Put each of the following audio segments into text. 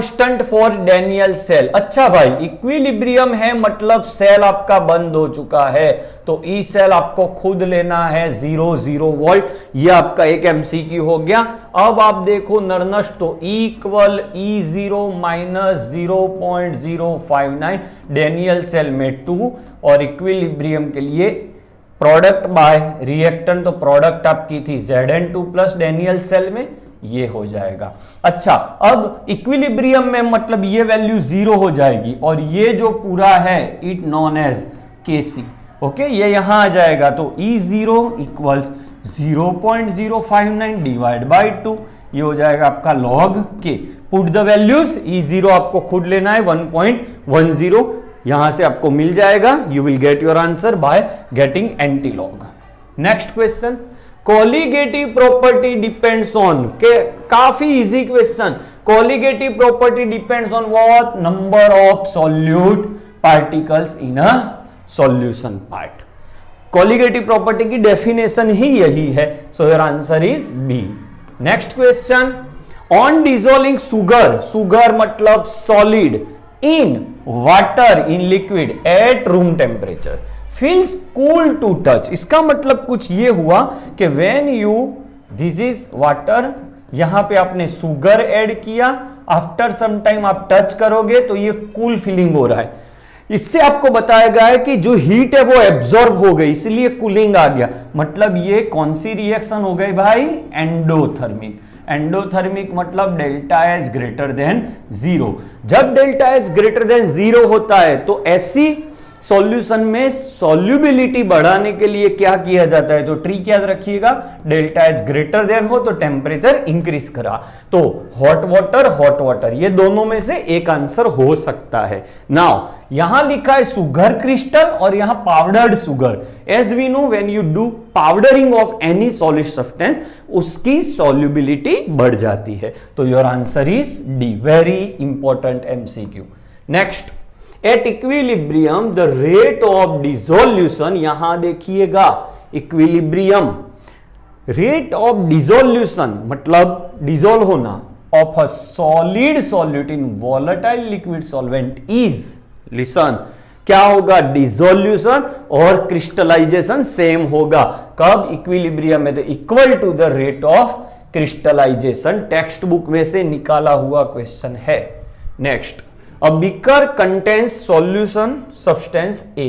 Constant for Daniel cell. अच्छा भाई, equilibrium है मतलब सेल आपका बंद हो चुका है, तो ई सेल आपको खुद लेना है 0 वोल्ट। ये आपका एक एमसीक्यू हो गया। अब आप देखो नरनश, तो equal E0 minus 0.059, Daniel cell में 2 और इक्विलिब्रियम के लिए प्रोडक्ट बाय रिएक्टेंट, तो प्रोडक्ट आपकी थी Zn2 प्लस डैनियल सेल में, ये हो जाएगा। अच्छा, अब इक्विलिब्रियम में मतलब ये वैल्यू 0 हो जाएगी और ये जो पूरा है it known as Kc, okay, ये यहां आ जाएगा। तो E0 इक्वल्स 0.059 डिवाइड बाई 2, ये हो जाएगा आपका log K। Put the values, E0 आपको खुद लेना है 1.10, यहां से आपको मिल जाएगा। You will get your answer by getting anti log. Next question, colligative property depends on, काफी easy question. Colligative property depends on what? Number of solute particles in a solution part. Colligative property की definition ही यही है, so your answer is B. Next question, on dissolving sugar, sugar मतलब solid, in water in liquid at room temperature feels cool to touch. इसका मतलब कुछ ये हुआ कि when you, this is water, यहां पे आपने सुगर ऐड किया, आफ्टर सम टाइम आप टच करोगे तो ये कूल फीलिंग हो रहा है। इससे आपको बताया गया है कि जो हीट है वो एब्जॉर्ब हो गई, इसलिए कूलिंग आ गया। मतलब ये कौन सी रिएक्शन हो गई भाई? एंडोथर्मिक। एंडोथर्मिक मतलब डेल्टा एच ग्रेटर देन 0। जब डेल्टा एच ग्रेटर देन 0 होता है तो ऐसी सॉल्यूशन में सॉल्युबिलिटी बढ़ाने के लिए क्या किया जाता है? तो ट्रिक याद रखिएगा, डेल्टा एच ग्रेटर देन हो तो टेम्परेचर इंक्रीज करा। तो हॉट वाटर ये दोनों में से एक आंसर हो सकता है। नाउ यहां लिखा है सुगर क्रिस्टल और यहां powdered sugar. As we know when you do powdering of any solid substance उसकी सॉल्युबिलिटी बढ़ जाती है। तो your answer is D, very important MCQ. Next, at equilibrium the rate of dissolution, यहां देखिएगा इक्विलिब्रियम, रेट ऑफ डिसोल्यूशन मतलब dissolve होना of a solid solute in volatile liquid solvent is, listen, क्या होगा? डिसोल्यूशन और क्रिस्टलाइजेशन सेम होगा। कब? Equilibrium में, तो equal to the rate of crystallization. Text book में से निकाला हुआ क्वेश्चन है। Next, a beaker contains solution substance A,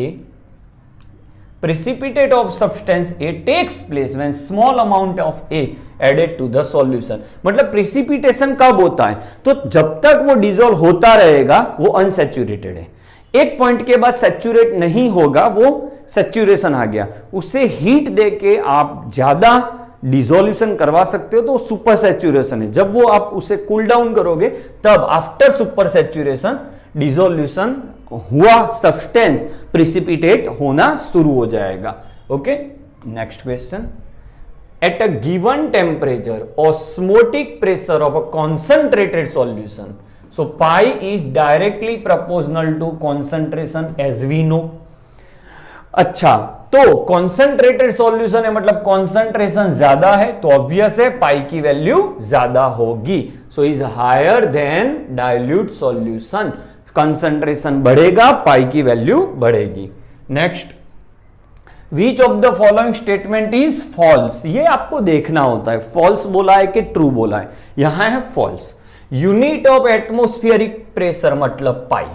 precipitate of substance A takes place when small amount of A added to the solution। मतलब precipitation कब होता है? तो जब तक वो डिसॉल्व होता रहेगा वो अनसैचुरेटेड है, एक पॉइंट के बाद सैचुरेट नहीं होगा, वो सैचुरेशन आ गया, उसे हीट देके आप ज्यादा डिसोल्यूशन करवा सकते हो तो सुपर सैचुरेशन है। जब वो आप उसे कूल डाउन करोगे तब आफ्टर सुपर सैचुरेशन डिसोल्यूशन हुआ सब्सटेंस प्रिसिपिटेट होना शुरू हो जाएगा। Okay, next question, at a given temperature osmotic pressure of a concentrated solution, so pi is directly proportional to concentration as we know. अच्छा, तो concentrated solution है मतलब concentration ज्यादा है तो ऑब्वियस है पाई की वैल्यू ज्यादा होगी, so is higher than dilute solution. Concentration बढ़ेगा, पाई की वैल्यू बढ़ेगी। Next, which of the following statement is false, ये आपको देखना होता है, फॉल्स बोला है कि ट्रू बोला है। यहां है false. Unit of atmospheric pressure मतलब pi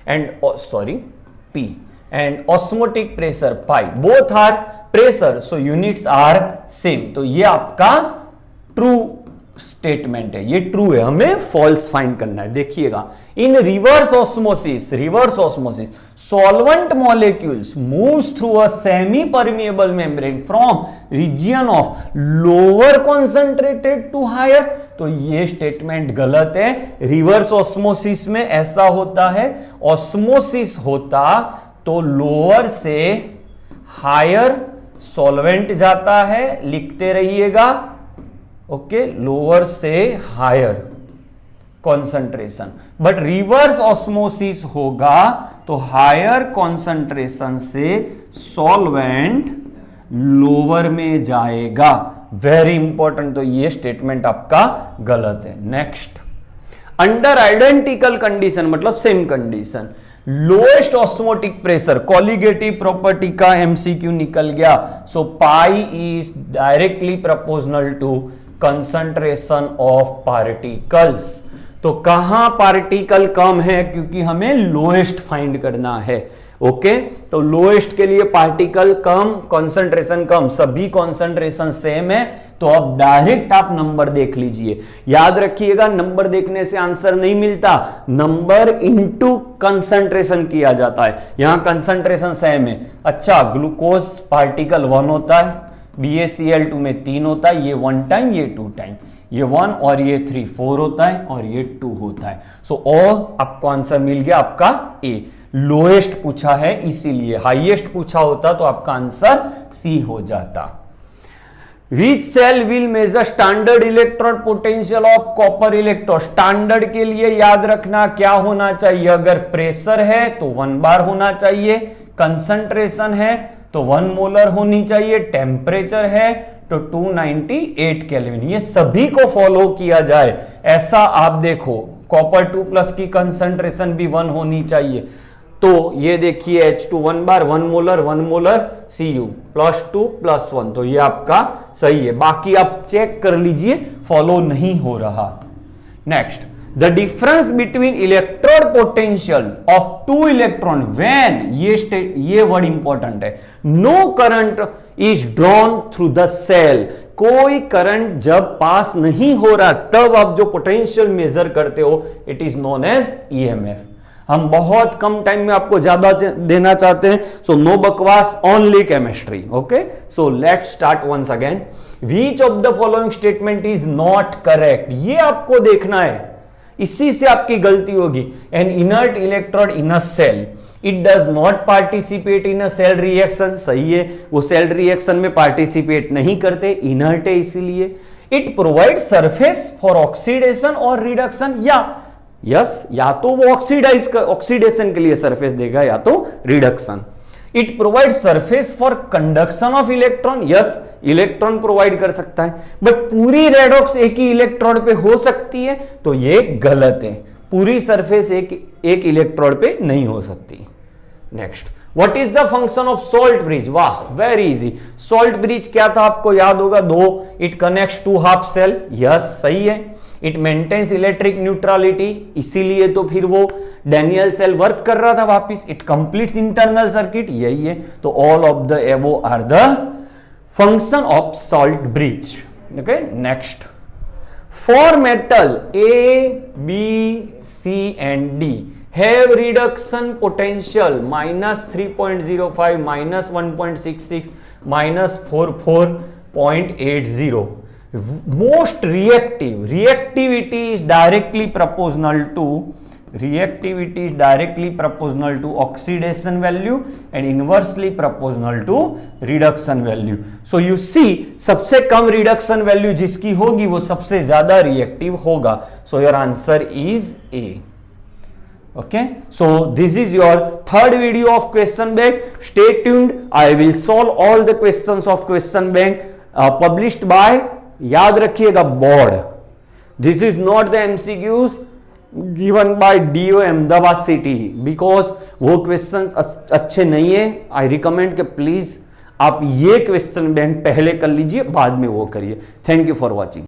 and P and osmotic pressure pi, both are pressure, so units are same। तो ये आपका ट्रू स्टेटमेंट है, ये ट्रू है, हमें फॉल्स फाइंड करना है। देखिएगा, in reverse osmosis solvent molecules moves through a semi permeable membrane from region of lower concentrated to higher, तो ये स्टेटमेंट गलत है। रिवर्स ऑस्मोसिस में ऐसा होता है, ऑस्मोसिस होता तो लोअर से हायर सॉल्वेंट जाता है, लिखते रहिएगा। ओके, लोअर से higher concentration, but reverse osmosis होगा तो हायर कॉन्सेंट्रेशन से सॉल्वेंट लोअर में जाएगा। वेरी इंपॉर्टेंट, तो ये स्टेटमेंट आपका गलत है। नेक्स्ट, अंडर आइडेंटिकल कंडीशन मतलब same condition, lowest osmotic pressure, colligative property का एमसीक्यू निकल गया। So pi is directly proportional to concentration of particles. तो कहां पार्टिकल कम है? क्योंकि हमें लोएस्ट फाइंड करना है। ओके, तो लोएस्ट के लिए पार्टिकल कम, कंसंट्रेशन कम, सभी कंसंट्रेशन सेम है, तो अब डायरेक्ट आप नंबर देख लीजिए। याद रखिएगा, नंबर देखने से आंसर नहीं मिलता, नंबर इनटू कंसंट्रेशन किया जाता है। यहां कंसंट्रेशन सेम है। अच्छा, ग्लूकोज पार्टिकल 1 होता है, BaCl2 में 3 होता है, ये 1 टाइम, ये 2 टाइम, ये 1 और ये 3 4 होता है और ये 2 होता है। सो आपको आंसर मिल गया आपका ए। लोएस्ट पूछा है इसीलिए, हाईएस्ट पूछा होता तो आपका आंसर सी हो जाता। Which cell will measure standard electrode potential of copper electrode. Standard के लिए याद रखना क्या होना चाहिए, अगर प्रेशर है तो 1 बार होना चाहिए, कंसंट्रेशन है तो 1 मोलर होनी चाहिए, टेम्परेचर है तो 298 केल्विन। ये सभी को फॉलो किया जाए ऐसा आप देखो, कॉपर 2+ की कंसंट्रेशन भी 1 होनी चाहिए। तो ये देखिए H2 1 बार 1 मोलर Cu +2 +1, तो ये आपका सही है। बाकी आप चेक कर लीजिए फॉलो नहीं हो रहा। Next, the difference between electrode potential of 2 electron when, ये वर्ड इंपॉर्टेंट है, no current is drawn through the cell. कोई करंट जब पास नहीं हो रहा तब आप जो पोटेंशियल मेजर करते हो, it is known as EMF. हम बहुत कम टाइम में आपको ज्यादा देना चाहते हैं, सो नो बकवास, only chemistry. Okay, so let's start once again. Which of the following statement is not correct, ये आपको देखना है, इसी से आपकी गलती होगी। An inert electrode in a cell, it does not participate in a cell reaction, सही है, वो सेल रिएक्शन में पार्टिसिपेट नहीं करते, इनर्ट है इसीलिए। It provide surface for oxidation और रिडक्शन, या तो वो ऑक्सीडेशन के लिए सरफेस देगा या तो reduction. It provide surface for conduction of electron, yes, electron provide कर सकता है, बट पूरी रेडॉक्स एक ही इलेक्ट्रोड पे हो सकती है, तो ये गलत है। पूरी सरफेस एक इलेक्ट्रोड पे नहीं हो सकती। Next, what is the function of salt bridge? वाह, वेरी इजी। सॉल्ट ब्रिज क्या था आपको याद होगा, it connects 2 half cell, yes सही है। इट मेंटेन्स इलेक्ट्रिक न्यूट्रलिटी, इसीलिए तो फिर वो डैनियल सेल वर्क कर रहा था वापिस। इट कंप्लीट्स इंटरनल सर्किट, यही है। तो all of the above are the function of salt bridge. Okay, next, for metal A, B, C and D have reduction potential -3.05, -1.66, -44.80. Most reactivity is directly proportional to oxidation value and inversely proportional to reduction value. So you see, सबसे कम reduction value जिसकी होगी वो सबसे ज्यादा reactive होगा. So your answer is A. Okay, so this is your third video of question bank. Stay tuned. I will solve all the questions of question bank published by, याद रखिएगा, board. This is not the MCQs given by DO Ahmedabad city, because वो questions अच्छे नहीं है. I recommend कि please आप ये question bank पहले कर लीजिए, बाद में वो करिए. Thank you for watching.